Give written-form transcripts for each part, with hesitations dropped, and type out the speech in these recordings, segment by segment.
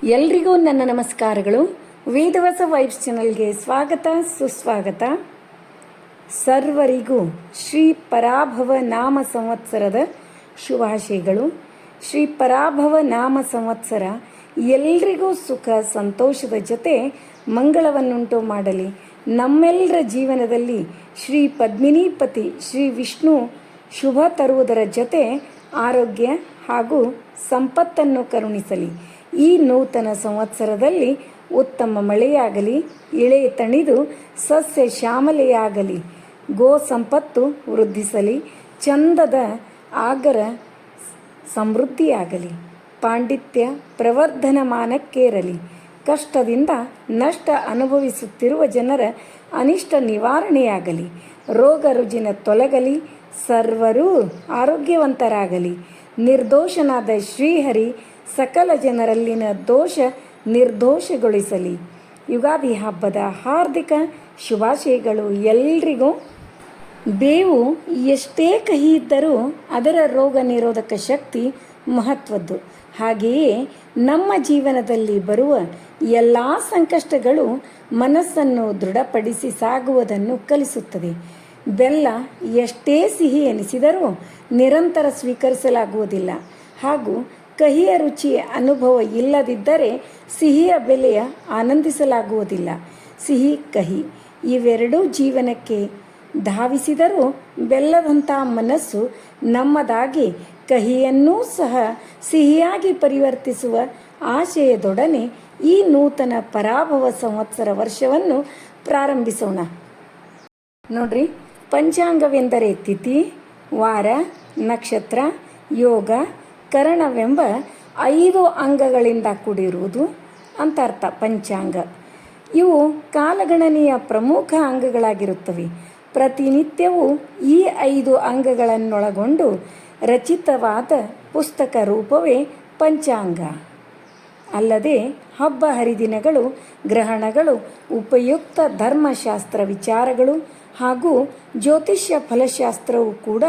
ಎಲ್ರಿಗೂ ನನ್ನ ನಮಸ್ಕಾರಗಳು. ವೇದವಸ ವೈಬ್ಸ್ ಚಾನಲ್ಗೆ ಸ್ವಾಗತ ಸುಸ್ವಾಗತ. ಸರ್ವರಿಗೂ ಶ್ರೀ ಪರಾಭವ ನಾಮ ಸಂವತ್ಸರದ ಶುಭಾಶಯಗಳು. ಶ್ರೀ ಪರಾಭವ ನಾಮ ಸಂವತ್ಸರ ಎಲ್ರಿಗೂ ಸುಖ ಸಂತೋಷದ ಜೊತೆ ಮಂಗಳವನ್ನುಂಟು ಮಾಡಲಿ. ನಮ್ಮೆಲ್ಲರ ಜೀವನದಲ್ಲಿ ಶ್ರೀ ಪದ್ಮಿನೀಪತಿ ಶ್ರೀ ವಿಷ್ಣು ಶುಭ ತರುವುದರ ಜೊತೆ ಆರೋಗ್ಯ ಹಾಗೂ ಸಂಪತ್ತನ್ನು ಕರುಣಿಸಲಿ. ಈ ನೂತನ ಸಂವತ್ಸರದಲ್ಲಿ ಉತ್ತಮ ಮಳೆಯಾಗಲಿ, ಇಳೆ ತಣಿದು ಸಸ್ಯ ಶ್ಯಾಮಲೆಯಾಗಲಿ, ಗೋ ಸಂಪತ್ತು ವೃದ್ಧಿಸಲಿ, ಚಂದದ ಆಗರ ಸಮೃದ್ಧಿಯಾಗಲಿ, ಪಾಂಡಿತ್ಯ ಪ್ರವರ್ಧನಮಾನಕ್ಕೇರಲಿ, ಕಷ್ಟದಿಂದ ನಷ್ಟ ಅನುಭವಿಸುತ್ತಿರುವ ಜನರ ಅನಿಷ್ಟ ನಿವಾರಣೆಯಾಗಲಿ, ರೋಗ ರುಜಿನ ತೊಲಗಲಿ, ಸರ್ವರೂ ಆರೋಗ್ಯವಂತರಾಗಲಿ, ನಿರ್ದೋಷನಾದ ಶ್ರೀಹರಿ ಸಕಲ ಜನರಲ್ಲಿನ ದೋಷ ನಿರ್ದೋಷಗೊಳಿಸಲಿ. ಯುಗಾದಿ ಹಬ್ಬದ ಹಾರ್ದಿಕ ಶುಭಾಶಯಗಳು ಎಲ್ರಿಗೂ. ಬೇವು ಎಷ್ಟೇ ಕಹಿ ಇದ್ದರೂ ಅದರ ರೋಗ ನಿರೋಧಕ ಶಕ್ತಿ ಮಹತ್ವದ್ದು. ಹಾಗೆಯೇ ನಮ್ಮ ಜೀವನದಲ್ಲಿ ಬರುವ ಎಲ್ಲ ಸಂಕಷ್ಟಗಳು ಮನಸ್ಸನ್ನು ದೃಢಪಡಿಸಿ ಸಾಗುವುದನ್ನು ಕಲಿಸುತ್ತದೆ. ಬೆಲ್ಲ ಎಷ್ಟೇ ಸಿಹಿ ಎನಿಸಿದರೂ ನಿರಂತರ ಸ್ವೀಕರಿಸಲಾಗುವುದಿಲ್ಲ, ಹಾಗೂ ಕಹಿಯ ರುಚಿಯ ಅನುಭವ ಇಲ್ಲದಿದ್ದರೆ ಸಿಹಿಯ ಬೆಲೆಯ ಆನಂದಿಸಲಾಗುವುದಿಲ್ಲ. ಸಿಹಿ ಕಹಿ ಇವೆರಡೂ ಜೀವನಕ್ಕೆ ಧಾವಿಸಿದರೂ ಬೆಲ್ಲದಂಥ ಮನಸ್ಸು ನಮ್ಮದಾಗಿ ಕಹಿಯನ್ನೂ ಸಹ ಸಿಹಿಯಾಗಿ ಪರಿವರ್ತಿಸುವ ಆಶಯದೊಡನೆ ಈ ನೂತನ ಪರಾಭವ ಸಂವತ್ಸರ ವರ್ಷವನ್ನು ಪ್ರಾರಂಭಿಸೋಣ. ನೋಡ್ರಿ, ಪಂಚಾಂಗವೆಂದರೆ ತಿಥಿ, ವಾರ, ನಕ್ಷತ್ರ, ಯೋಗ, ಕರಣವೆಂಬ 5 ಅಂಗಗಳಿಂದ ಕೂಡಿರುವುದು ಅಂತ ಅರ್ಥ ಪಂಚಾಂಗ. ಇವು ಕಾಲಗಣನೆಯ ಪ್ರಮುಖ ಅಂಗಗಳಾಗಿರುತ್ತವೆ. ಪ್ರತಿನಿತ್ಯವೂ ಈ 5 ಅಂಗಗಳನ್ನೊಳಗೊಂಡು ರಚಿತವಾದ ಪುಸ್ತಕ ರೂಪವೇ ಪಂಚಾಂಗ. ಅಲ್ಲದೆ ಹಬ್ಬ ಹರಿದಿನಗಳು, ಗ್ರಹಣಗಳು, ಉಪಯುಕ್ತ ಧರ್ಮಶಾಸ್ತ್ರ ವಿಚಾರಗಳು ಹಾಗೂ ಜ್ಯೋತಿಷ್ಯ ಫಲಶಾಸ್ತ್ರವೂ ಕೂಡ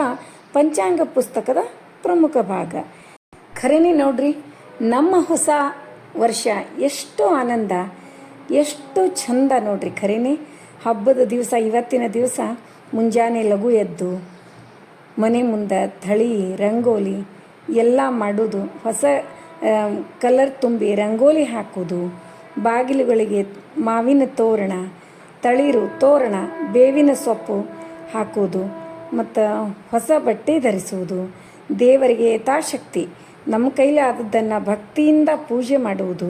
ಪಂಚಾಂಗ ಪುಸ್ತಕದ ಪ್ರಮುಖ ಭಾಗ. ಖರೇನೆ ನೋಡ್ರಿ, ನಮ್ಮ ಹೊಸ ವರ್ಷ ಎಷ್ಟು ಆನಂದ, ಎಷ್ಟು ಚಂದ ನೋಡ್ರಿ. ಖರೇನೆ ಹಬ್ಬದ ದಿವಸ, ಇವತ್ತಿನ ದಿವಸ ಮುಂಜಾನೆ ಲಘು ಎದ್ದು ಮನೆ ಮುಂದೆ ಥಳಿ ರಂಗೋಲಿ ಎಲ್ಲ ಮಾಡೋದು, ಹೊಸ ಕಲರ್ ತುಂಬಿ ರಂಗೋಲಿ ಹಾಕೋದು, ಬಾಗಿಲುಗಳಿಗೆ ಮಾವಿನ ತೋರಣ, ತಳಿರು ತೋರಣ, ಬೇವಿನ ಸೊಪ್ಪು ಹಾಕೋದು, ಮತ್ತು ಹೊಸ ಬಟ್ಟೆ ಧರಿಸುವುದು, ದೇವರಿಗೆ ಯಥಾಶಕ್ತಿ ನಮ್ಮ ಕೈಲಿ ಆದದ್ದನ್ನು ಭಕ್ತಿಯಿಂದ ಪೂಜೆ ಮಾಡುವುದು,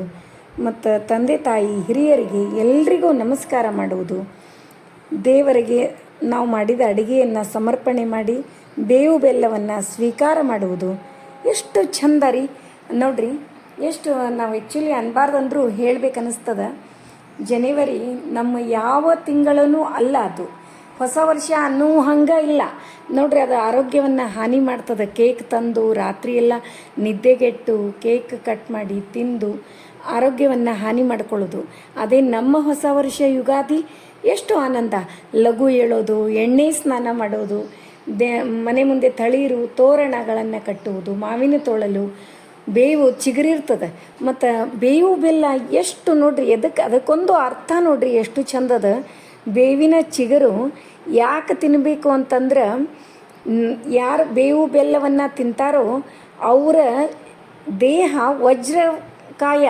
ಮತ್ತು ತಂದೆ ತಾಯಿ ಹಿರಿಯರಿಗೆ ಎಲ್ರಿಗೂ ನಮಸ್ಕಾರ ಮಾಡುವುದು, ದೇವರಿಗೆ ನಾವು ಮಾಡಿದ ಅಡುಗೆಯನ್ನು ಸಮರ್ಪಣೆ ಮಾಡಿ ಬೇವು ಬೆಲ್ಲವನ್ನು ಸ್ವೀಕಾರ ಮಾಡುವುದು ಎಷ್ಟು ಚಂದ ರೀ. ನೋಡ್ರಿ, ಎಷ್ಟು ನಾವು ಆ್ಯಕ್ಚುಲಿ ಅನ್ಬಾರ್ದಂದ್ರೂ ಹೇಳ್ಬೇಕನ್ನಿಸ್ತದ. ಜನವರಿ ನಮ್ಮ ಯಾವ ತಿಂಗಳೂ ಅಲ್ಲ, ಅದು ಹೊಸ ವರ್ಷ ಅನ್ನೋ ಹಂಗೆ ಇಲ್ಲ ನೋಡ್ರಿ. ಅದು ಆರೋಗ್ಯವನ್ನು ಹಾನಿ ಮಾಡ್ತದೆ. ಕೇಕ್ ತಂದು ರಾತ್ರಿ ಎಲ್ಲ ನಿದ್ದೆಗೆಟ್ಟು ಕೇಕ್ ಕಟ್ ಮಾಡಿ ತಿಂದು ಆರೋಗ್ಯವನ್ನು ಹಾನಿ ಮಾಡ್ಕೊಳ್ಳೋದು. ಅದೇ ನಮ್ಮ ಹೊಸ ವರ್ಷ ಯುಗಾದಿ ಎಷ್ಟು ಆನಂದ. ಲಘು ಏಳೋದು, ಎಣ್ಣೆ ಸ್ನಾನ ಮಾಡೋದು, ಮನೆ ಮುಂದೆ ತಳಿರು ತೋರಣಗಳನ್ನು ಕಟ್ಟುವುದು, ಮಾವಿನ ತೊಳಲು, ಬೇವು ಚಿಗುರಿರ್ತದೆ. ಮತ್ತು ಬೇವು ಬೆಲ್ಲ ಎಷ್ಟು ನೋಡ್ರಿ, ಅದಕ್ಕೊಂದು ಅರ್ಥ ನೋಡ್ರಿ ಎಷ್ಟು ಚಂದದ. ಬೇವಿನ ಚಿಗುರು ಯಾಕೆ ತಿನ್ನಬೇಕು ಅಂತಂದ್ರೆ, ಯಾರು ಬೇವು ಬೆಲ್ಲವನ್ನು ತಿಂತಾರೋ ಅವರ ದೇಹ ವಜ್ರಕಾಯ,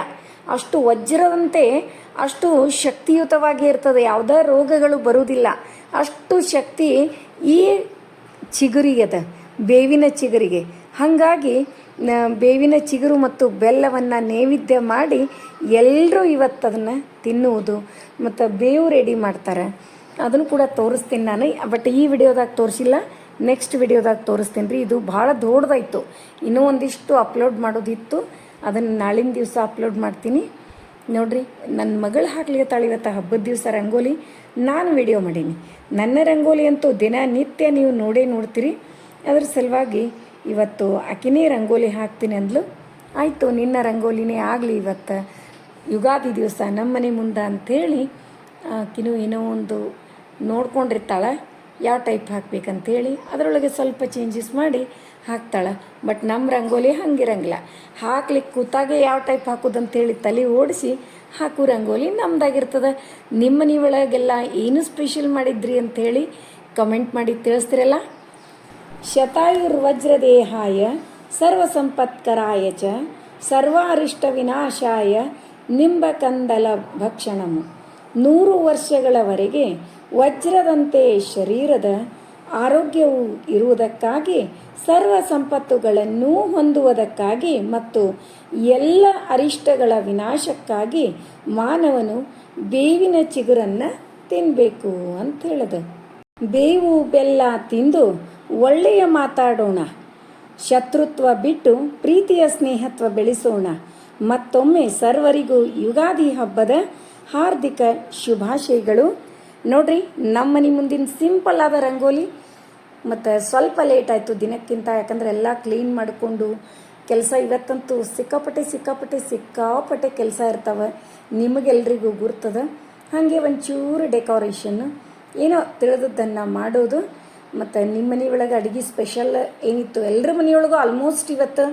ಅಷ್ಟು ವಜ್ರದಂತೆ ಅಷ್ಟು ಶಕ್ತಿಯುತವಾಗಿ ಇರ್ತದೆ. ಯಾವುದೇ ರೋಗಗಳು ಬರುವುದಿಲ್ಲ. ಅಷ್ಟು ಶಕ್ತಿ ಈ ಚಿಗುರಿಗದ, ಬೇವಿನ ಚಿಗುರಿಗೆ. ಹಾಗಾಗಿ ಬೇವಿನ ಚಿಗುರು ಮತ್ತು ಬೆಲ್ಲವನ್ನು ನೈವೇದ್ಯ ಮಾಡಿ ಎಲ್ಲರೂ ಇವತ್ತು ಅದನ್ನು ತಿನ್ನುವುದು. ಮತ್ತು ಬೇವು ರೆಡಿ ಮಾಡ್ತಾರೆ, ಅದನ್ನು ಕೂಡ ತೋರಿಸ್ತೀನಿ ನಾನು. ಬಟ್ ಈ ವಿಡಿಯೋದಾಗ ತೋರಿಸಿಲ್ಲ, ನೆಕ್ಸ್ಟ್ ವಿಡಿಯೋದಾಗ ತೋರಿಸ್ತೀನಿ ರೀ. ಇದು ಭಾಳ ದೊಡ್ಡದಾಯಿತು, ಇನ್ನೂ ಒಂದಿಷ್ಟು ಅಪ್ಲೋಡ್ ಮಾಡೋದಿತ್ತು, ಅದನ್ನು ನಾಳಿನ ದಿವಸ ಅಪ್ಲೋಡ್ ಮಾಡ್ತೀನಿ. ನೋಡಿರಿ, ನನ್ನ ಮಗಳು ಹಾಕ್ಲಿತ್ತಾಳೆ ಇವತ್ತು ಹಬ್ಬದ ದಿವಸ ರಂಗೋಲಿ. ನಾನು ವಿಡಿಯೋ ಮಾಡೀನಿ. ನನ್ನ ರಂಗೋಲಿ ಅಂತೂ ದಿನನಿತ್ಯ ನೀವು ನೋಡ್ತೀರಿ. ಅದ್ರ ಸಲುವಾಗಿ ಇವತ್ತು ಆಕಿನೇ ರಂಗೋಲಿ ಹಾಕ್ತೀನಿ ಅಂದ್ಲು. ಆಯಿತು, ನಿನ್ನ ರಂಗೋಲಿನೇ ಆಗಲಿ ಇವತ್ತು ಯುಗಾದಿ ದಿವಸ ನಮ್ಮ ಮನೆ ಮುಂದೆ ಅಂಥೇಳಿ ಆಕಿನೂ ಏನೋ ಒಂದು ನೋಡ್ಕೊಂಡಿರ್ತಾಳೆ ಯಾವ ಟೈಪ್ ಹಾಕಬೇಕಂತೇಳಿ. ಅದರೊಳಗೆ ಸ್ವಲ್ಪ ಚೇಂಜಸ್ ಮಾಡಿ ಹಾಕ್ತಾಳೆ. ಬಟ್ ನಮ್ಮ ರಂಗೋಲಿ ಹಂಗಿರಂಗಿಲ್ಲ. ಹಾಕ್ಲಿಕ್ಕೆ ಕೂತಾಗೆ ಯಾವ ಟೈಪ್ ಹಾಕೋದಂತೇಳಿ ತಲೆ ಓಡಿಸಿ ಹಾಕು ರಂಗೋಲಿ ನಮ್ದಾಗಿರ್ತದೆ. ನಿಮ್ಮ ಮನೆ ಒಳಗೆಲ್ಲ ಏನು ಸ್ಪೆಷಲ್ ಮಾಡಿದ್ರಿ ಅಂಥೇಳಿ ಕಮೆಂಟ್ ಮಾಡಿ ತಿಳಿಸ್ತಿರಲ್ಲ. ಶತಾಯುರ್ವಜ್ರದೇಹಾಯ ಸರ್ವಸಂಪತ್ಕರಾಯ ಚ ಸರ್ವಾರಿಷ್ಟ ವಿನಾಶಾಯ ನಿಂಬಕಂದಲ ಭಕ್ಷಣಮು. 100 ವರ್ಷಗಳವರೆಗೆ ವಜ್ರದಂತೆ ಶರೀರದ ಆರೋಗ್ಯವು ಇರುವುದಕ್ಕಾಗಿ, ಸರ್ವ ಸಂಪತ್ತುಗಳನ್ನೂ ಹೊಂದುವುದಕ್ಕಾಗಿ ಮತ್ತು ಎಲ್ಲ ಅರಿಷ್ಟಗಳ ವಿನಾಶಕ್ಕಾಗಿ ಮಾನವನು ಬೇವಿನ ಚಿಗುರನ್ನು ತಿನ್ನಬೇಕು ಅಂತ ಹೇಳಿದ. ಬೇವು ಬೆಲ್ಲ ತಿಂದು ಒಳ್ಳೆಯ ಮಾತಾಡೋಣ, ಶತ್ರುತ್ವ ಬಿಟ್ಟು ಪ್ರೀತಿಯ ಸ್ನೇಹತ್ವ ಬೆಳೆಸೋಣ. ಮತ್ತೊಮ್ಮೆ ಸರ್ವರಿಗೂ ಯುಗಾದಿ ಹಬ್ಬದ ಹಾರ್ದಿಕ ಶುಭಾಶಯಗಳು. ನೋಡ್ರಿ, ನಮ್ಮ ಮನೆ ಮುಂದಿನ ಸಿಂಪಲ್ ಆದ ರಂಗೋಲಿ. ಮತ್ತು ಸ್ವಲ್ಪ ಲೇಟ್ ಆಯಿತು ದಿನಕ್ಕಿಂತ, ಯಾಕಂದರೆ ಎಲ್ಲ ಕ್ಲೀನ್ ಮಾಡಿಕೊಂಡು ಕೆಲಸ ಇವತ್ತಂತೂ ಸಿಕ್ಕಾಪಟ್ಟೆ ಕೆಲಸ ಇರ್ತಾವೆ. ನಿಮಗೆಲ್ರಿಗೂ ಗುರ್ತದ. ಹಾಗೆ ಒಂಚೂರು ಡೆಕೋರೇಷನ್ನು ಏನೋ ತಿಳಿದದ್ದನ್ನು ಮಾಡೋದು. ಮತ್ತು ನಿಮ್ಮ ಮನೆಯೊಳಗೆ ಅಡುಗೆ ಸ್ಪೆಷಲ್ ಏನಿತ್ತು, ಎಲ್ಲರ ಮನೆಯೊಳಗೂ ಆಲ್ಮೋಸ್ಟ್ ಇವತ್ತು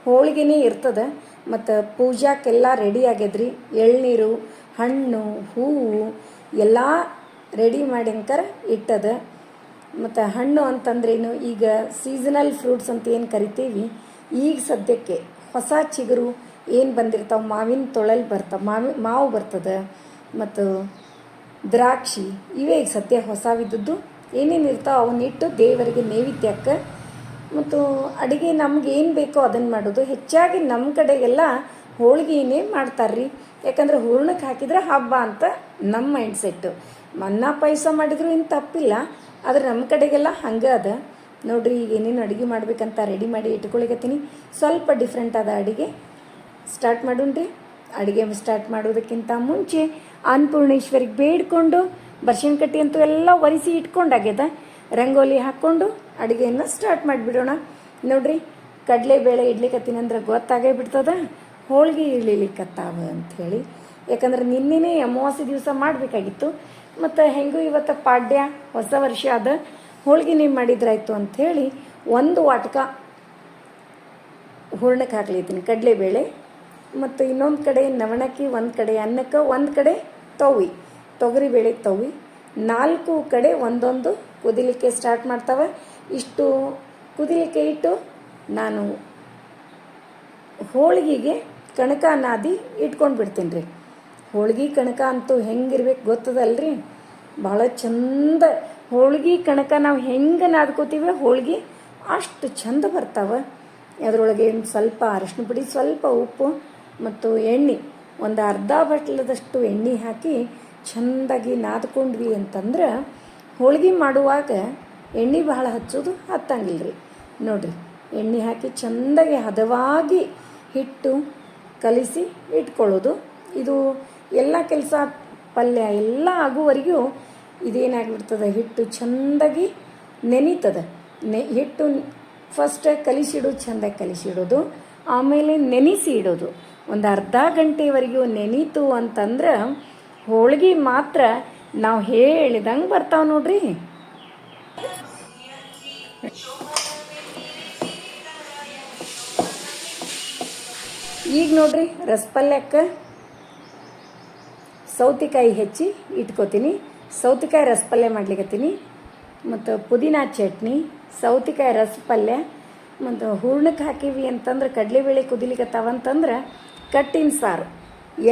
ಹೋಳಿಗೆನೇ ಇರ್ತದೆ. ಮತ್ತು ಪೂಜಾಕ್ಕೆಲ್ಲ ರೆಡಿ ಆಗ್ಯದ್ರಿ. ಎಳ್ನೀರು, ಹಣ್ಣು, ಹೂವು ಎಲ್ಲ ರೆಡಿ ಮಾಡಿಂಕರ ಇಟ್ಟದ. ಮತ್ತು ಹಣ್ಣು ಅಂತಂದ್ರೇನು, ಈಗ ಸೀಸನಲ್ ಫ್ರೂಟ್ಸ್ ಅಂತ ಏನು ಕರಿತೀವಿ, ಈಗ ಸದ್ಯಕ್ಕೆ ಹೊಸ ಚಿಗುರು ಏನು ಬಂದಿರ್ತಾವೆ, ಮಾವಿನ ತೊಳಲ್ ಬರ್ತಾವೆ, ಮಾವು ಬರ್ತದೆ, ಮತ್ತು ದ್ರಾಕ್ಷಿ, ಇವೇ ಈಗ ಸದ್ಯ ಹೊಸವಿದ್ದದ್ದು ಏನೇನು ಇರ್ತಾವೆ ಅವನ್ನಿಟ್ಟು ದೇವರಿಗೆ ನೈವೇದ್ಯಕ್ಕೆ ಮತ್ತು ಅಡುಗೆ ನಮ್ಗೆ ಏನು ಬೇಕೋ ಅದನ್ನು ಮಾಡೋದು. ಹೆಚ್ಚಾಗಿ ನಮ್ಮ ಕಡೆಗೆಲ್ಲ ಹೋಳಿಗೆನೇ ಮಾಡ್ತಾರ್ರಿ. ಯಾಕಂದ್ರೆ ಹೂರ್ಣಕ್ಕೆ ಹಾಕಿದ್ರೆ ಹಬ್ಬ ಅಂತ ನಮ್ಮ ಮೈಂಡ್ ಸೆಟ್ಟು. ಅನ್ನ ಪಾಯಸ ಮಾಡಿದ್ರು ಏನು ತಪ್ಪಿಲ್ಲ, ಆದರೆ ನಮ್ಮ ಕಡೆಗೆಲ್ಲ ಹಂಗೆ ಅದ. ನೋಡ್ರಿ, ಈಗ ಏನೇನು ಅಡುಗೆ ಮಾಡ್ಬೇಕಂತ ರೆಡಿ ಮಾಡಿ ಇಟ್ಕೊಳಿಕತ್ತೀನಿ. ಸ್ವಲ್ಪ ಡಿಫ್ರೆಂಟ್ ಆದ ಅಡುಗೆ ಸ್ಟಾರ್ಟ್ ಮಾಡೋಣ್ರಿ. ಅಡುಗೆ ಸ್ಟಾರ್ಟ್ ಮಾಡೋದಕ್ಕಿಂತ ಮುಂಚೆ ಅನ್ನಪೂರ್ಣೇಶ್ವರಿಗೆ ಬೇಡ್ಕೊಂಡು ಬರ್ಶಿನ ಕಟ್ಟಿ ಅಂತೂ ಎಲ್ಲ ಒರೆಸಿ ಇಟ್ಕೊಂಡಾಗ್ಯದ. ರಂಗೋಲಿ ಹಾಕ್ಕೊಂಡು ಅಡುಗೆಯನ್ನು ಸ್ಟಾರ್ಟ್ ಮಾಡಿಬಿಡೋಣ. ನೋಡ್ರಿ, ಕಡಲೆಬೇಳೆ ಇಡ್ಲಿಕತ್ತೀನಂದ್ರೆ ಗೊತ್ತಾಗೇ ಬಿಡ್ತದ ಹೋಳಿಗೆ ಇಳಿಲಿಕ್ಕತ್ತಾವ ಅಂಥೇಳಿ. ಯಾಕಂದ್ರೆ ನಿನ್ನೆನೇ ಅಮಾವಾಸ್ಯೆ ದಿವಸ ಮಾಡಬೇಕಾಗಿತ್ತು. ಮತ್ತು ಹೆಂಗೂ ಇವತ್ತು ಪಾಡ್ಯ ಹೊಸ ವರ್ಷ ಅದ, ಹೋಳಿಗೆನೇ ಮಾಡಿದ್ರಾಯ್ತು ಅಂಥೇಳಿ ಒಂದು ವಾಟಕ ಹೂರ್ಣಕ್ಕೆ ಹಾಕ್ಲಿದ್ದೀನಿ ಕಡಲೆಬೇಳೆ. ಮತ್ತು ಇನ್ನೊಂದು ಕಡೆ ನವಣಕ್ಕಿ, ಒಂದು ಕಡೆ ಅನ್ನಕ್ಕೆ, ಒಂದು ಕಡೆ ತೊಗರಿಬೇಳೆ ತವಿ 4 ಕಡೆ ಒಂದೊಂದು ಕುದಿಲಿಕ್ಕೆ ಸ್ಟಾರ್ಟ್ ಮಾಡ್ತಾವೆ. ಇಷ್ಟು ಕುದಿಲಿಕ್ಕೆ ಇಟ್ಟು ನಾನು ಹೋಳಿಗೆಗೆ ಕಣಕ ನಾದಿ ಇಟ್ಕೊಂಡು ಬಿಡ್ತೀನಿ ರೀ. ಹೋಳ್ಗೆ ಕಣಕ ಅಂತೂ ಹೆಂಗಿರ್ಬೇಕು ಗೊತ್ತದಲ್ರಿ, ಭಾಳ ಚಂದ. ಹೋಳ್ಗೆ ಕಣಕ ನಾವು ಹೆಂಗೆ ನಾದ್ಕೋತೀವಿ ಹೋಳ್ಗೆ ಅಷ್ಟು ಚಂದ ಬರ್ತಾವೆ. ಅದರೊಳಗೆ ಸ್ವಲ್ಪ ಅರಶಿನ ಪುಡಿ, ಸ್ವಲ್ಪ ಉಪ್ಪು ಮತ್ತು ಎಣ್ಣೆ, ಒಂದು ಅರ್ಧ ಬಟ್ಲದಷ್ಟು ಎಣ್ಣೆ ಹಾಕಿ ಚೆಂದಾಗಿ ನಾದ್ಕೊಂಡ್ವಿ ಅಂತಂದ್ರೆ ಹೋಳ್ಗೆ ಮಾಡುವಾಗ ಎಣ್ಣೆ ಬಹಳ ಹಚ್ಚೋದು ಹತ್ತಂಗಿಲ್ಲ ರೀ. ನೋಡಿರಿ, ಎಣ್ಣೆ ಹಾಕಿ ಚೆಂದಾಗಿ ಹದವಾಗಿ ಹಿಟ್ಟು ಕಲಿಸಿ ಇಟ್ಕೊಳ್ಳೋದು. ಇದು ಎಲ್ಲ ಕೆಲಸ ಪಲ್ಯ ಎಲ್ಲ ಆಗುವವರೆಗೂ ಇದೇನಾಗಿಬಿಡ್ತದೆ, ಹಿಟ್ಟು ಚೆಂದಾಗಿ ನೆನೀತದೆ. ಹಿಟ್ಟು ಫಸ್ಟ್ ಕಲಿಸಿಡೋದು, ಚೆಂದಾಗಿ ಕಲಿಸಿಡೋದು, ಆಮೇಲೆ ನೆನೆಸಿ ಇಡೋದು. ಒಂದು ಅರ್ಧ ಗಂಟೆವರೆಗೂ ನೆನೀತು ಅಂತಂದ್ರೆ ಹೋಳ್ಗೆ ಮಾತ್ರ ನಾವು ಹೇಳಿದಂಗೆ ಬರ್ತಾವೆ ನೋಡ್ರಿ. ಈಗ ನೋಡ್ರಿ, ರಸಪಲ್ಯಕ್ಕೆ ಸೌತೆಕಾಯಿ ಹೆಚ್ಚಿ ಇಟ್ಕೋತೀನಿ. ಸೌತೆಕಾಯಿ ರಸಪಲ್ಯ ಮಾಡ್ಲಿಕ್ಕತ್ತೀನಿ. ಮತ್ತು ಪುದೀನ ಚಟ್ನಿ, ಸೌತೆಕಾಯಿ ರಸಪಲ್ಯ, ಮತ್ತು ಹೂರ್ಣಕ್ಕೆ ಹಾಕಿವಿ ಅಂತಂದ್ರೆ ಕಡಲೆಬೇಳೆ ಕುದಿಲಿಕ್ಕತ್ತಾವಂತಂದ್ರೆ ಕಟ್ಟಿನ ಸಾರು,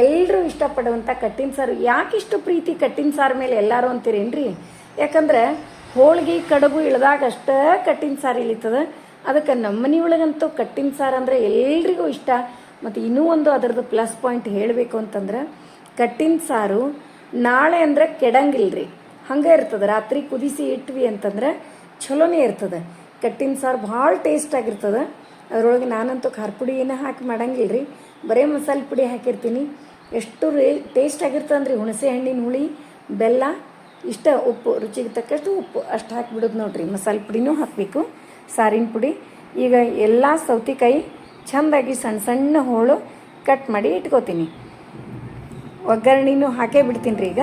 ಎಲ್ಲರೂ ಇಷ್ಟಪಡುವಂಥ ಕಟ್ಟಿನ ಸಾರು. ಯಾಕಿಷ್ಟು ಪ್ರೀತಿ ಕಟ್ಟಿನ ಸಾರು ಮೇಲೆ ಎಲ್ಲರೂ ಅಂತೀರೇನ್ರಿ? ಯಾಕಂದ್ರೆ ಹೋಳ್ಗೆ ಕಡುಬು ಇಳ್ದಾಗ ಅಷ್ಟೇ ಕಟ್ಟಿನ ಸಾರು ಇಳಿತದೆ. ಅದಕ್ಕೆ ನಮ್ಮ ಮನೆಯೊಳಗಂತೂ ಕಟ್ಟಿನ ಸಾರು ಅಂದರೆ ಎಲ್ರಿಗೂ ಇಷ್ಟ. ಮತ್ತು ಇನ್ನೂ ಒಂದು ಅದರದ್ದು ಪ್ಲಸ್ ಪಾಯಿಂಟ್ ಹೇಳಬೇಕು ಅಂತಂದ್ರೆ, ಕಟ್ಟಿನ ಸಾರು ನಾಳೆ ಅಂದರೆ ಕೆಡಂಗಿಲ್ರಿ, ಹಂಗೆ ಇರ್ತದೆ. ರಾತ್ರಿ ಕುದಿಸಿ ಇಟ್ವಿ ಅಂತಂದ್ರೆ ಚಲೋನೇ ಇರ್ತದೆ. ಕಟ್ಟಿನ ಸಾರು ಭಾಳ ಟೇಸ್ಟ್ ಆಗಿರ್ತದೆ. ಅದರೊಳಗೆ ನಾನಂತೂ ಖಾರ ಪುಡಿ ಏನೂ ಹಾಕಿ ಮಾಡಂಗಿಲ್ಲ ರೀ, ಬರೀ ಮಸಾಲೆ ಪುಡಿ ಹಾಕಿರ್ತೀನಿ. ಎಷ್ಟು ಟೇಸ್ಟ್ ಆಗಿರ್ತದೆ ಅಂದ್ರೆ ಹುಣಸೆ ಹಣ್ಣಿನ ಹುಳಿ, ಬೆಲ್ಲ, ಇಷ್ಟ ಉಪ್ಪು, ರುಚಿಗೆ ತಕ್ಕಷ್ಟು ಉಪ್ಪು ಅಷ್ಟು ಹಾಕಿಬಿಡೋದು ನೋಡ್ರಿ. ಮಸಾಲೆ ಪುಡಿನೂ ಹಾಕಬೇಕು, ಸಾರಿನ ಪುಡಿ. ಈಗ ಎಲ್ಲ ಸೌತೆಕಾಯಿ ಚೆಂದಾಗಿ ಸಣ್ಣ ಸಣ್ಣ ಹೋಳು ಕಟ್ ಮಾಡಿ ಇಟ್ಕೋತೀನಿ. ಒಗ್ಗರಣೆನೂ ಹಾಕೇ ಬಿಡ್ತೀನಿ ರೀ. ಈಗ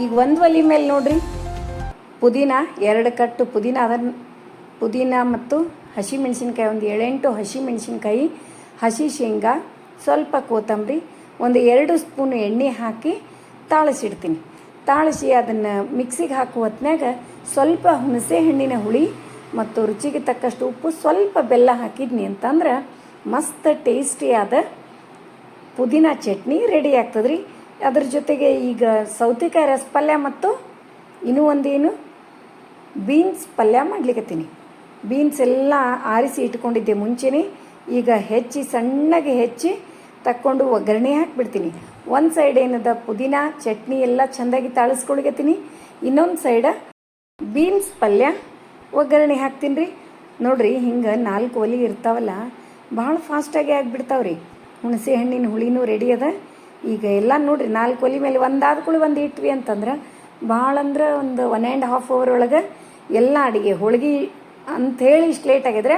ಈಗ ಒಂದು ಒಲೆ ಮೇಲೆ ನೋಡ್ರಿ ಪುದೀನ 2 ಕಟ್ಟು ಪುದೀನ ಅದನ್ನು ಪುದೀನ ಮತ್ತು ಹಸಿಮೆಣ್ಸಿನ್ಕಾಯಿ ಒಂದು 7-8 ಹಸಿಮೆಣ್ಸಿನ್ಕಾಯಿ, ಹಸಿ ಶೇಂಗಾ, ಸ್ವಲ್ಪ ಕೊತ್ತಂಬರಿ, ಒಂದು 2 ಸ್ಪೂನ್ ಎಣ್ಣೆ ಹಾಕಿ ತಾಳಿಸಿಡ್ತೀನಿ. ತಾಳಿಸಿ ಅದನ್ನು ಮಿಕ್ಸಿಗೆ ಹಾಕುವ ಹೊತ್ನಾಗ ಸ್ವಲ್ಪ ಹುಣಸೆ ಹಣ್ಣಿನ ಹುಳಿ ಮತ್ತು ರುಚಿಗೆ ತಕ್ಕಷ್ಟು ಉಪ್ಪು, ಸ್ವಲ್ಪ ಬೆಲ್ಲ ಹಾಕಿದ್ನಿ ಅಂತಂದ್ರೆ ಮಸ್ತ್ ಟೇಸ್ಟಿಯಾದ ಪುದೀನ ಚಟ್ನಿ ರೆಡಿ ಆಗ್ತದೆ ರೀ. ಅದ್ರ ಜೊತೆಗೆ ಈಗ ಸೌತೆಕಾಯಿ ರಸಪಲ್ಯ ಮತ್ತು ಇನ್ನೂ ಒಂದೇನು ಬೀನ್ಸ್ ಪಲ್ಯ ಮಾಡ್ಲಿಕ್ಕತ್ತೀನಿ. ಬೀನ್ಸ್ ಎಲ್ಲ ಆರಿಸಿ ಇಟ್ಕೊಂಡಿದ್ದೆ ಮುಂಚೆನೇ. ಈಗ ಸಣ್ಣಗೆ ಹೆಚ್ಚಿ ತಕ್ಕೊಂಡು ಒಗ್ಗರಣೆ ಹಾಕಿಬಿಡ್ತೀನಿ. ಒಂದು ಸೈಡ್ ಏನದ ಪುದೀನ ಚಟ್ನಿ ಎಲ್ಲ ಚೆಂದಾಗಿ ತಾಳಿಸ್ಕೊಳ್ಗತ್ತೀನಿ, ಇನ್ನೊಂದು ಸೈಡ ಬೀನ್ಸ್ ಪಲ್ಯ ಒಗ್ಗರಣೆ ಹಾಕ್ತೀನಿ ರೀ. ನೋಡಿರಿ ಹಿಂಗೆ 4 ಒಲೆ ಇರ್ತಾವಲ್ಲ ಭಾಳ ಫಾಸ್ಟಾಗಿ ಆಗಿಬಿಡ್ತಾವ್ರಿ. ಹುಣಸೆ ಹಣ್ಣಿನ ಹುಳಿನೂ ರೆಡಿ ಅದ. ಈಗ ಎಲ್ಲ ನೋಡಿರಿ 4 ಒಲೆ ಮೇಲೆ ಒಂದು ಇಟ್ವಿ ಅಂತಂದ್ರೆ ಭಾಳ ಅಂದ್ರೆ ಒಂದು 1.5 hour ಒಳಗೆ ಎಲ್ಲ ಅಡುಗೆ ಹೋಳ್ಗೆ ಅಂಥೇಳಿ ಇಷ್ಟು ಲೇಟ್ ಆಗಿದ್ರೆ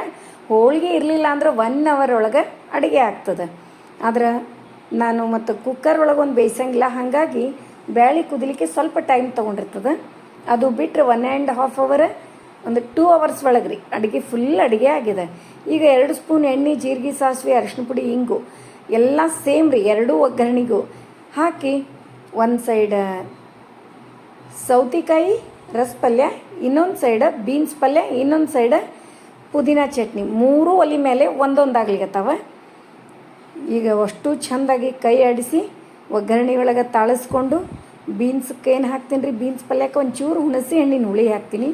ಹೋಳಿಗೆ ಇರಲಿಲ್ಲ ಅಂದ್ರೆ 1 hour ಒಳಗೆ ಅಡುಗೆ ಆಗ್ತದೆ. ಆದ್ರೆ ನಾನು ಮತ್ತು ಕುಕ್ಕರ್ ಒಳಗೆ ಒಂದು ಬೇಯಿಸಂಗಿಲ್ಲ, ಹಾಗಾಗಿ ಬ್ಯಾಳಿ ಕುದಿಲಿಕ್ಕೆ ಸ್ವಲ್ಪ ಟೈಮ್ ತೊಗೊಂಡಿರ್ತದೆ. ಅದು ಬಿಟ್ಟರೆ 1.5 hour ಒಂದು 2 hours ಒಳಗೆ ರೀ ಅಡುಗೆ ಫುಲ್ ಅಡುಗೆ ಆಗಿದೆ. ಈಗ 2 ಸ್ಪೂನ್ ಎಣ್ಣೆ, ಜೀರಿಗೆ, ಸಾಸಿವೆ, ಅರಿಶಿನ ಪುಡಿ, ಇಂಗು ಎಲ್ಲ ಸೇಮ್ ರೀ 2 ಒಗ್ಗರಣೆಗೂ ಹಾಕಿ ಒಂದು ಸೈಡ ಸೌತೆಕಾಯಿ ರಸಪಲ್ಯ, ಇನ್ನೊಂದು ಸೈಡ ಬೀನ್ಸ್ ಪಲ್ಯ, ಇನ್ನೊಂದು ಸೈಡ ಪುದೀನ ಚಟ್ನಿ 3 ಒಲೆ ಮೇಲೆ ಒಂದೊಂದಾಗ್ಲಿಕತ್ತಾವ. ಈಗ ಅಷ್ಟು ಚೆಂದಾಗಿ ಕೈ ಆಡಿಸಿ ಒಗ್ಗರಣೆ ಒಳಗೆ ತಾಳಿಸ್ಕೊಂಡು ಬೀನ್ಸ್ಗೆ ಏನು ಹಾಕ್ತೀನಿ ರೀ, ಬೀನ್ಸ್ ಪಲ್ಯಕ್ಕೆ ಒಂಚೂರು ಹುಣಸೆ ಹಣ್ಣಿನ ಹುಳಿ ಹಾಕ್ತೀನಿ.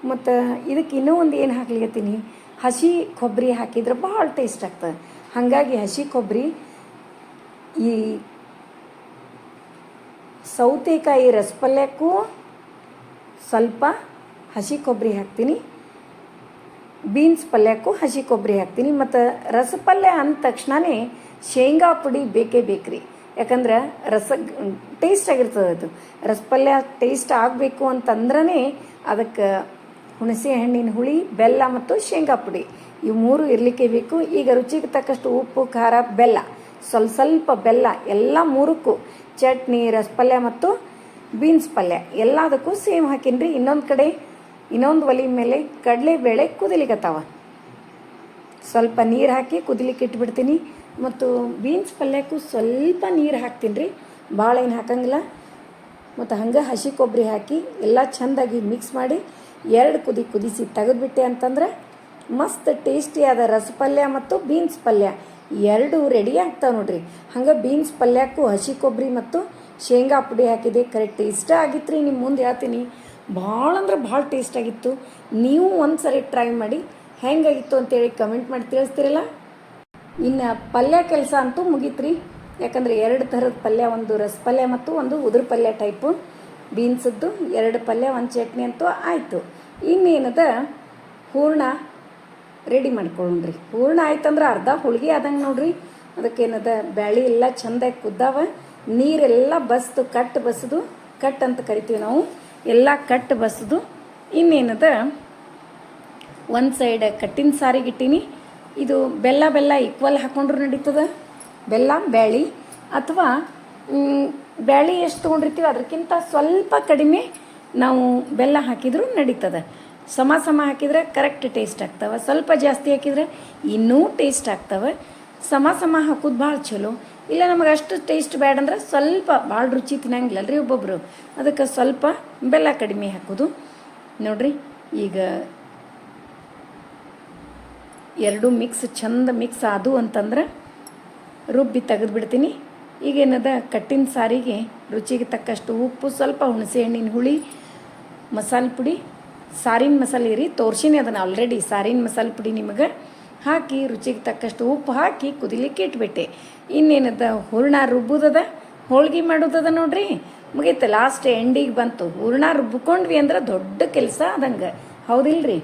ಮತ್ತು ಇದಕ್ಕೆ ಇನ್ನೂ ಒಂದು ಏನು ಹಾಕ್ಲಿಕತ್ತೀನಿ, ಹಸಿ ಕೊಬ್ಬರಿ ಹಾಕಿದ್ರೆ ಭಾಳ ಟೇಸ್ಟ್ ಆಗ್ತದೆ. ಹಾಗಾಗಿ ಹಸಿ ಕೊಬ್ಬರಿ ಈ ಸೌತೆಕಾಯಿ ರಸಪಲ್ಯಕ್ಕೂ ಸ್ವಲ್ಪ ಹಸಿ ಕೊಬ್ಬರಿ ಹಾಕ್ತೀನಿ, ಬೀನ್ಸ್ ಪಲ್ಯಕ್ಕೂ ಹಸಿ ಕೊಬ್ಬರಿ ಹಾಕ್ತೀನಿ. ಮತ್ತು ರಸಪಲ್ಯ ಅಂದ ತಕ್ಷಣವೇ ಶೇಂಗಾ ಪುಡಿ ಬೇಕೇ ಬೇಕ್ರಿ, ಯಾಕಂದ್ರೆ ಟೇಸ್ಟ್ ಆಗಿರ್ತದೆ. ಅದು ರಸಪಲ್ಯ ಟೇಸ್ಟ್ ಆಗಬೇಕು ಅಂತಂದ್ರೇ ಅದಕ್ಕೆ ಹುಣಸೆ ಹಣ್ಣಿನ ಹುಳಿ, ಬೆಲ್ಲ ಮತ್ತು ಶೇಂಗಾ ಪುಡಿ ಇವು 3 ಇರಲಿಕ್ಕೆ ಬೇಕು. ಈಗ ರುಚಿಗೆ ತಕ್ಕಷ್ಟು ಉಪ್ಪು, ಖಾರ, ಬೆಲ್ಲ, ಸ್ವಲ್ಪ ಬೆಲ್ಲ ಎಲ್ಲ 3ಕ್ಕೂ ಚಟ್ನಿ, ರಸಪಲ್ಯ ಮತ್ತು ಬೀನ್ಸ್ ಪಲ್ಯ ಎಲ್ಲದಕ್ಕೂ ಸೇಮ್ ಹಾಕೀನಿ ರೀ. ಇನ್ನೊಂದು ಕಡೆ ಇನ್ನೊಂದು ಒಲೆ ಮೇಲೆ ಕಡಲೆಬೇಳೆ ಕುದಿಲಿಕತ್ತಾವ, ಸ್ವಲ್ಪ ನೀರು ಹಾಕಿ ಕುದಿಲಿಕ್ಕೆ ಇಟ್ಬಿಡ್ತೀನಿ. ಮತ್ತು ಬೀನ್ಸ್ ಪಲ್ಯಕ್ಕೂ ಸ್ವಲ್ಪ ನೀರು ಹಾಕ್ತೀನಿ ರೀ, ಭಾಳ ಏನು ಹಾಕಂಗಿಲ್ಲ. ಮತ್ತು ಹಂಗೆ ಹಸಿ ಕೊಬ್ಬರಿ ಹಾಕಿ ಎಲ್ಲ ಚೆಂದಾಗಿ ಮಿಕ್ಸ್ ಮಾಡಿ 2 ಕುದಿಸಿ ತೆಗೆದುಬಿಟ್ಟೆ ಅಂತಂದ್ರೆ ಮಸ್ತ್ ಟೇಸ್ಟಿಯಾದ ರಸಪಲ್ಯ ಮತ್ತು ಬೀನ್ಸ್ ಪಲ್ಯ 2 ರೆಡಿ ಆಗ್ತಾವೆ ನೋಡ್ರಿ. ಹಂಗೆ ಬೀನ್ಸ್ ಪಲ್ಯಕ್ಕೂ ಹಸಿ ಕೊಬ್ಬರಿ ಮತ್ತು ಶೇಂಗಾ ಪುಡಿ ಹಾಕಿದೆ, ಕರೆಕ್ಟ್ ಇಷ್ಟ ಆಗಿತ್ತು ರೀ. ನಿಮ್ಮ ಮುಂದೆ ಹೇಳ್ತೀನಿ, ಭಾಳ ಅಂದ್ರೆ ಭಾಳ ಟೇಸ್ಟ್ ಆಗಿತ್ತು. ನೀವು ಒಂದು ಸರಿ ಟ್ರೈ ಮಾಡಿ ಹೆಂಗಾಗಿತ್ತು ಅಂತೇಳಿ ಕಮೆಂಟ್ ಮಾಡಿ ತಿಳಿಸ್ತಿರಲ್ಲ. ಇನ್ನು ಪಲ್ಯ ಕೆಲಸ ಅಂತೂ ಮುಗೀತು ರೀ, ಯಾಕಂದರೆ 2 ಥರದ ಪಲ್ಯ, ಒಂದು ರಸಪಲ್ಯ ಮತ್ತು ಒಂದು ಉದುರು ಪಲ್ಯ ಟೈಪು, ಬೀನ್ಸದ್ದು 2 ಪಲ್ಯ, 1 ಚಟ್ನಿ ಅಂತೂ ಆಯಿತು. ಇನ್ನೇನದ ಹೂರ್ಣ ರೆಡಿ ಮಾಡ್ಕೊಳ್ಳೋಣ್ರಿ. ಹೂರ್ಣ ಆಯ್ತಂದ್ರೆ ಅರ್ಧ ಹೋಳಿಗೆ ಆದಂಗೆ ನೋಡ್ರಿ. ಅದಕ್ಕೇನದ ಬ್ಯಾಳಿ ಎಲ್ಲ ಚೆಂದಾಗಿ ಕುದ್ದಾವ, ನೀರೆಲ್ಲ ಬಸ್ದು ಕಟ್ ಅಂತ ಕರಿತೀವಿ ನಾವು, ಎಲ್ಲ ಕಟ್ ಬಸ್ದು. ಇನ್ನೇನದ ಒಂದು ಸೈಡ್ ಕಟ್ಟಿನ ಸಾರಿಗೆ ಇಟ್ಟೀನಿ. ಇದು ಬೆಲ್ಲ ಈಕ್ವಲ್ ಹಾಕ್ಕೊಂಡ್ರು ನಡೀತದೆ, ಬೆಲ್ಲ ಬ್ಯಾಳಿ, ಅಥವಾ ಬ್ಯಾಳಿ ಎಷ್ಟು ತೊಗೊಂಡಿರ್ತೀವಿ ಅದಕ್ಕಿಂತ ಸ್ವಲ್ಪ ಕಡಿಮೆ ನಾವು ಬೆಲ್ಲ ಹಾಕಿದರೂ ನಡೀತದೆ. ಸಮ ಹಾಕಿದರೆ ಕರೆಕ್ಟ್ ಟೇಸ್ಟ್ ಆಗ್ತವೆ, ಸ್ವಲ್ಪ ಜಾಸ್ತಿ ಹಾಕಿದರೆ ಇನ್ನೂ ಟೇಸ್ಟ್ ಆಗ್ತವೆ. ಸಮ ಹಾಕೋದು ಭಾಳ ಚಲೋ. ಇಲ್ಲ ನಮಗೆ ಅಷ್ಟು ಟೇಸ್ಟ್ ಬ್ಯಾಡ ಅಂದ್ರೆ ಸ್ವಲ್ಪ, ಭಾಳ ರುಚಿ ತಿನ್ನಂಗಿಲ್ಲ ರೀ ಒಬ್ಬೊಬ್ಬರು, ಅದಕ್ಕೆ ಸ್ವಲ್ಪ ಬೆಲ್ಲ ಕಡಿಮೆ ಹಾಕೋದು ನೋಡ್ರಿ. ಈಗ 2 ಚಂದ ಮಿಕ್ಸ್ ಆದು ಅಂತಂದ್ರೆ ರುಬ್ಬಿ ತೆಗೆದುಬಿಡ್ತೀನಿ. ಈಗೇನದ ಕಟ್ಟಿನ ಸಾರಿಗೆ ರುಚಿಗೆ ತಕ್ಕಷ್ಟು ಉಪ್ಪು, ಸ್ವಲ್ಪ ಹುಣಸೆ ಹಣ್ಣಿನ ಹುಳಿ, ಮಸಾಲೆ ಪುಡಿ, ಸಾರಿನ ಮಸಾಲೆ ರೀ, ತೋರ್ಸಿನಿ ಅದನ್ನು ಆಲ್ರೆಡಿ. ಸಾರಿನ ಮಸಾಲೆ ಪುಡಿ ನಿಮಗೆ ಹಾಕಿ ರುಚಿಗೆ ತಕ್ಕಷ್ಟು ಉಪ್ಪು ಹಾಕಿ ಕುದಿಲಿಕ್ಕೆ ಇಟ್ಬಿಟ್ಟೆ. ಇನ್ನೇನದ ಹೂರ್ಣ ರುಬ್ಬುದದ, ಹೋಳ್ಗೆ ಮಾಡೋದದ ನೋಡ್ರಿ, ಮುಗೀತು. ಲಾಸ್ಟ್ ಎಂಡಿಗೆ ಬಂತು. ಹೂರ್ಣ ರುಬ್ಕೊಂಡ್ವಿ ಅಂದ್ರೆ ದೊಡ್ಡ ಕೆಲಸ ಅದಂಗೆ, ಹೌದಿಲ್ರಿ?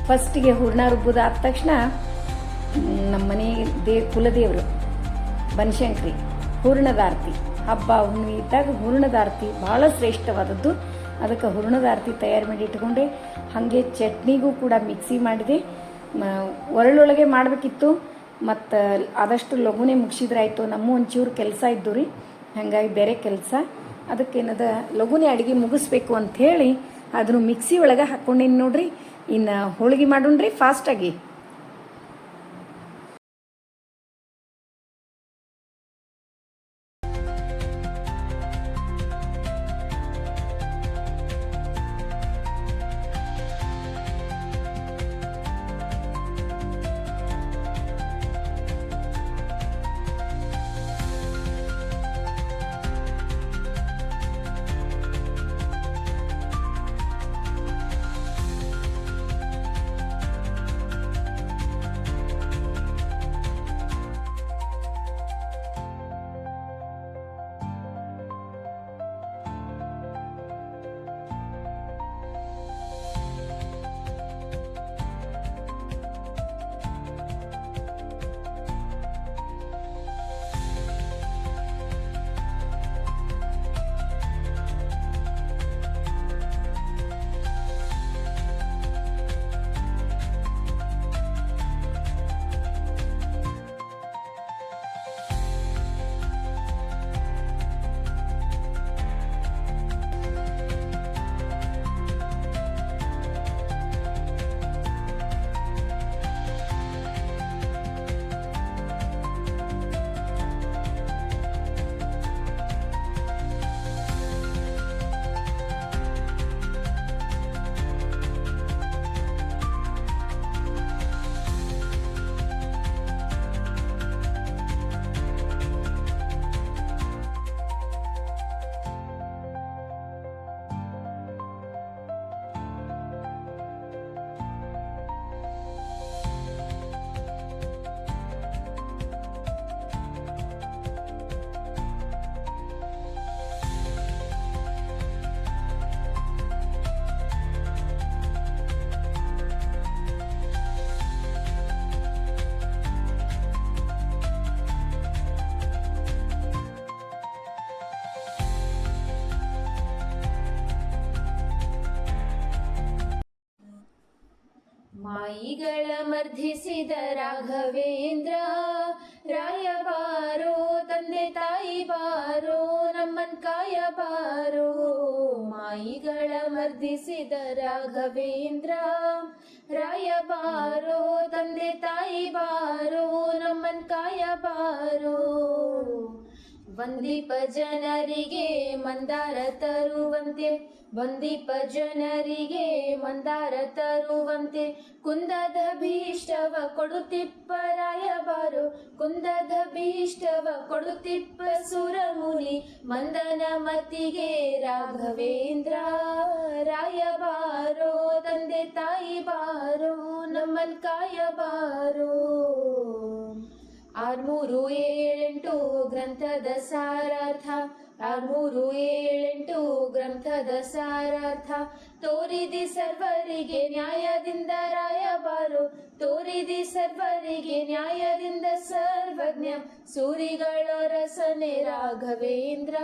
ಫಸ್ಟಿಗೆ ಹೂರ್ಣ ರುಬ್ಬೋದು ಆದ ತಕ್ಷಣ ನಮ್ಮ ಮನೆ ಕುಲದೇವರು ಬನಶಂಕರಿ ಹೂರ್ಣದ ಆರತಿ ಹಬ್ಬ ಹುಣ್ಣಿಮೆ ಇದ್ದಾಗ ಹೂರ್ಣದ ಆರತಿ ಭಾಳ ಶ್ರೇಷ್ಠವಾದದ್ದು. ಅದಕ್ಕೆ ಹೂರ್ಣದ ಆರತಿ ತಯಾರು ಮಾಡಿ ಇಟ್ಕೊಂಡೆ. ಹಾಗೆ ಚಟ್ನಿಗೂ ಕೂಡ ಮಿಕ್ಸಿ ಮಾಡಿದೆ. ಒರಳೊಳಗೆ ಮಾಡಬೇಕಿತ್ತು, ಮತ್ತು ಆದಷ್ಟು ಲಘುನೇ ಮುಗಿಸಿದ್ರಾಯ್ತು. ನಮ್ಮ ಒಂಚೂರು ಕೆಲಸ ಇದ್ದು ರೀ, ಹಾಗಾಗಿ ಬೇರೆ ಕೆಲಸ. ಅದಕ್ಕೇನದ ಲಘುನೇ ಅಡುಗೆ ಮುಗಿಸ್ಬೇಕು ಅಂಥೇಳಿ ಅದನ್ನು ಮಿಕ್ಸಿ ಒಳಗೆ ಹಾಕ್ಕೊಂಡೇನು ನೋಡ್ರಿ. ಇನ್ನು ಹೋಳಿಗೆ ಮಾಡೋಣ್ರಿ ಫಾಸ್ಟಾಗಿ. ಮಾಯಿಗಳ ಮರ್ಧಿಸಿದ ರಾಘವೇಂದ್ರ ರಾಯ ಬಾರೋ, ತಂದೆ ತಾಯಿ ಬಾರೋ, ನಮ್ಮನ್ ಕಾಯ ಬಾರೋ. ಮಾಯಿಗಳ ಮರ್ಧಿಸಿದ ರಾಘವೇಂದ್ರ ರಾಯ ಬಾರೋ, ತಂದೆ ತಾಯಿ ಬಾರೋ, ನಮ್ಮನ್ ಕಾಯ ಬಾರೋ. ವಂದೀಪ ಜನರಿಗೆ ಮಂದಾರ ತರುವಂತೆ, ವಂದೀಪ ಜನರಿಗೆ ಮಂದಾರ ತರುವಂತೆ, ಕುಂದದ ಭೀಷ್ಟವ ಕೊಡುತ್ತಿಪ್ಪ ರಾಯ ಬಾರೋ, ಕುಂದದ ಭೀಷ್ಟವ ಕೊಡುತ್ತಿಪ್ಪ ಸುರಮುನಿ ಮಂದನ ಮತಿಗೆ ರಾಘವೇಂದ್ರ ರಾಯ ಬಾರೋ, ತಂದೆ ತಾಯಿ ಬಾರೋ, ನಮ್ಮನ್ ಕಾಯ ಬಾರೋ. 6-3-7-8 ಗ್ರಂಥದ ಸಾರಾರ್ಥ, 6-3-7-8 ಗ್ರಂಥದ ಸಾರಾರ್ಥ. ತೋರಿದಿ ಸರ್ವರಿಗೆ ನ್ಯಾಯದಿಂದ ರಾಯ ಬಾರೋ, ತೋರಿದಿ ಸರ್ವರಿಗೆ ನ್ಯಾಯದಿಂದ ಸರ್ವಜ್ಞ. ಸೂರಿಗಳ ರಸನೆ ರಾಘವೇಂದ್ರ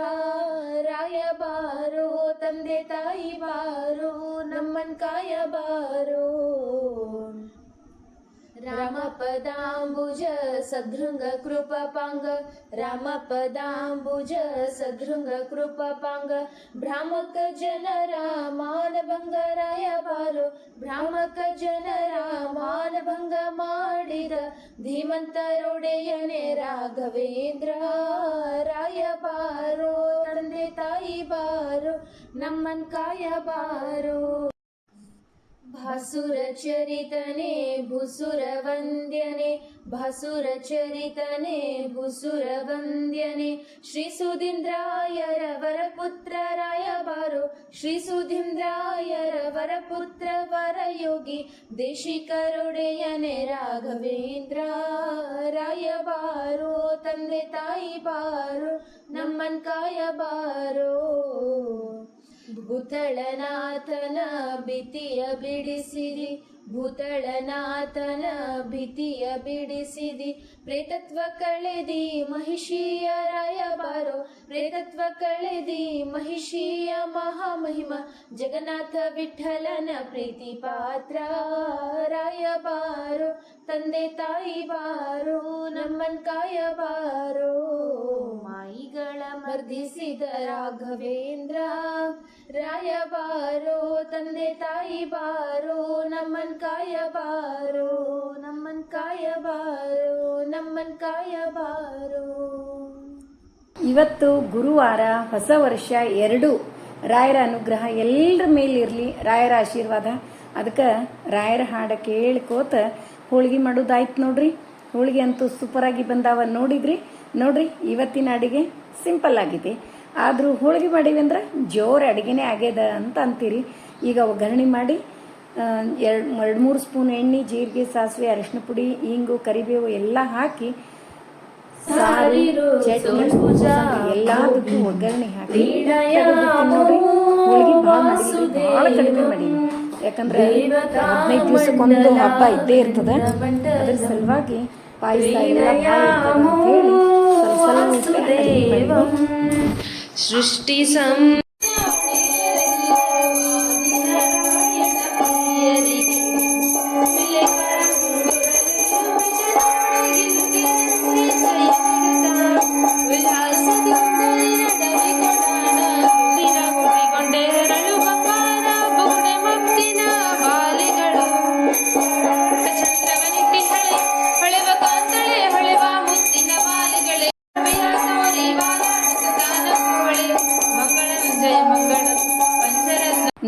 ರಾಯ ಬಾರೋ, ತಂದೆ ತಾಯಿ ಬಾರೋ, ನಮ್ಮನ್ ಕಾಯ ಬಾರೋ. ರಾಮ ಪದಾಂಬುಜ ಸದೃಂಗ ಕೃಪಪಾಂಗ, ರಾಮ ಪದಾಂಬುಜ ಸದೃಂಗ ಕೃಪಪಾಂಗ. ಭ್ರಾಮಕ ಜನರ ಮಾನಭಂಗ ರಾಯ ಬಾರೋ, ಭ್ರಾಮಕ ಜನರ ಮಾನಭಂಗ ಮಾಡಿದ ಧೀಮಂತರೊಡೆಯನೆ ರಾಘವೇಂದ್ರ ರಾಯ ಬಾರೋ, ತಂದೆ ತಾಯಿ ಬಾರೋ, ನಮ್ಮನ್ ಕಾಯ ಬಾರೋ. ಭಾಸುರ ಚರಿತನೆ ಭೂಸುರ ವಂದ್ಯನೆ, ಭಾಸುರ ಚರಿತನೆ ಭೂಸುರ ವಂದ್ಯನೆ. ಶ್ರೀ ಸುಧೀಂದ್ರಾಯರ ವರಪುತ್ರ ರಾಯ ಬಾರೋ, ಶ್ರೀ ಸುಧೀಂದ್ರಾಯರ ವರಪುತ್ರ ವರಯೋಗಿ ದೇಶಿಕರೊಡೆಯನೆ ರಾಘವೇಂದ್ರ ರಾಯ ಬಾರೋ, ತಂದೆ ತಾಯಿ ಬಾರೋ, ನಮ್ಮನ್ ಕಾಯ ಬಾರೋ. ಭೂತಳನಾಥನ ಭೀತಿಯ ಬಿಡಿಸಿರಿ, ಭೂತಳನಾಥನ ಭೀತಿಯ ಬಿಡಿಸಿದಿ, ಪ್ರೇತತ್ವ ಕಳೆದಿ ಮಹಿಷಿಯ ರಾಯಬಾರೋ, ಪ್ರೇತತ್ವ ಕಳೆದಿ ಮಹಿಷಿಯ ಮಹಾಮಹಿಮ, ಜಗನ್ನಾಥ ವಿಠಲನ ಪ್ರೀತಿ ಪಾತ್ರ ರಾಯಬಾರೋ, ತಂದೆ ತಾಯಿ ಬಾರೋ ನಮ್ಮನ್ ಕಾಯಬಾರೋ, ಮಾಯಿಗಳ ಮರ್ದಿಸಿದ ರಾಘವೇಂದ್ರ ರಾಯಬಾರೋ, ತಂದೆ ತಾಯಿ ಬಾರೋ ನಮ್ಮನ್ ಕಾಯಬಾರೋ, ನಮ್ಮನ್ ಕಾಯಬಾರೋ, ನಮ್ಮನ್ ಕಾಯಬಾರೋ. ಇವತ್ತು ಗುರುವಾರ, ಹೊಸ ವರ್ಷ, 2 ರಾಯರ ಅನುಗ್ರಹ ಎಲ್ಲರ ಮೇಲಿರಲಿ, ರಾಯರ ಆಶೀರ್ವಾದ. ಅದಕ್ಕೆ ರಾಯರ ಹಾಡು ಕೇಳ್ಕೋತ ಹೋಳಿಗೆ ಮಾಡೋದಾಯ್ತು ನೋಡ್ರಿ. ಹೋಳಿಗೆ ಅಂತೂ ಸೂಪರಾಗಿ ಬಂದಾವ. ನೋಡ್ರಿ ಇವತ್ತಿನ ಅಡುಗೆ ಸಿಂಪಲ್ ಆಗಿದೆ, ಆದರೂ ಹೋಳಿಗೆ ಮಾಡೀವಿ ಅಂದ್ರೆ ಜೋರು ಅಡುಗೆನೇ ಆಗ್ಯದ ಅಂತ ಅಂತೀರಿ. ಈಗ ಒಗ್ಗರಣೆ ಮಾಡಿ 2-3 ಸ್ಪೂನ್ ಎಣ್ಣೆ, ಜೀರಿಗೆ, ಸಾಸಿವೆ, ಅರಿಶಿನ ಪುಡಿ, ಹಿಂಗು, ಕರಿಬೇವು ಎಲ್ಲ ಹಾಕಿ ಸಾರು, ಚಟ್ನಿ, ಎಲ್ಲದಕ್ಕೂ ಒಗ್ಗರಣೆ ಹಾಕಿ ನೋಡ್ರಿ. ಹೋಳಿಗೆ ಭಾಳ ಕಡಿಮೆ ಮಾಡೀನಿ, ಯಾಕಂದ್ರೆ 15 ದಿವಸಕ್ಕೊಂದು ಹಬ್ಬ ಇದ್ದೇ ಇರ್ತದೆ. ಅದ್ರ ಸಲುವಾಗಿ ಪಾಯಸ ಎಲ್ಲ ಭಾಳ ಹೇಳಿ ಸ್ವಲ್ಪ ಸೃಷ್ಟಿ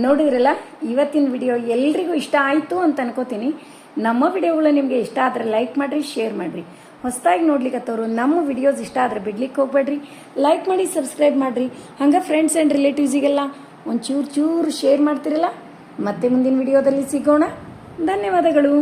ನೋಡಿದ್ರಲ್ಲ, ಇವತ್ತಿನ ವಿಡಿಯೋ ಎಲ್ರಿಗೂ ಇಷ್ಟ ಆಯಿತು ಅಂತ ಅನ್ಕೋತೀನಿ. ನಮ್ಮ ವಿಡಿಯೋಗಳು ನಿಮಗೆ ಇಷ್ಟ ಆದರೆ ಲೈಕ್ ಮಾಡಿರಿ, ಶೇರ್ ಮಾಡಿರಿ. ಹೊಸದಾಗಿ ನೋಡ್ಲಿಕ್ಕತ್ತವರು ನಮ್ಮ ವಿಡಿಯೋಸ್ ಇಷ್ಟ ಆದರೆ ಬಿಡ್ಲಿಕ್ಕೆ ಹೋಗ್ಬೇಡ್ರಿ, ಲೈಕ್ ಮಾಡಿ, ಸಬ್ಸ್ಕ್ರೈಬ್ ಮಾಡಿರಿ. ಹಂಗೆ ಫ್ರೆಂಡ್ಸ್ ಆ್ಯಂಡ್ ರಿಲೇಟಿವ್ಸಿಗೆಲ್ಲ ಒಂದು ಚೂರು ಶೇರ್ ಮಾಡ್ತಿರಲ್ಲ. ಮತ್ತೆ ಮುಂದಿನ ವಿಡಿಯೋದಲ್ಲಿ ಸಿಗೋಣ. ಧನ್ಯವಾದಗಳು.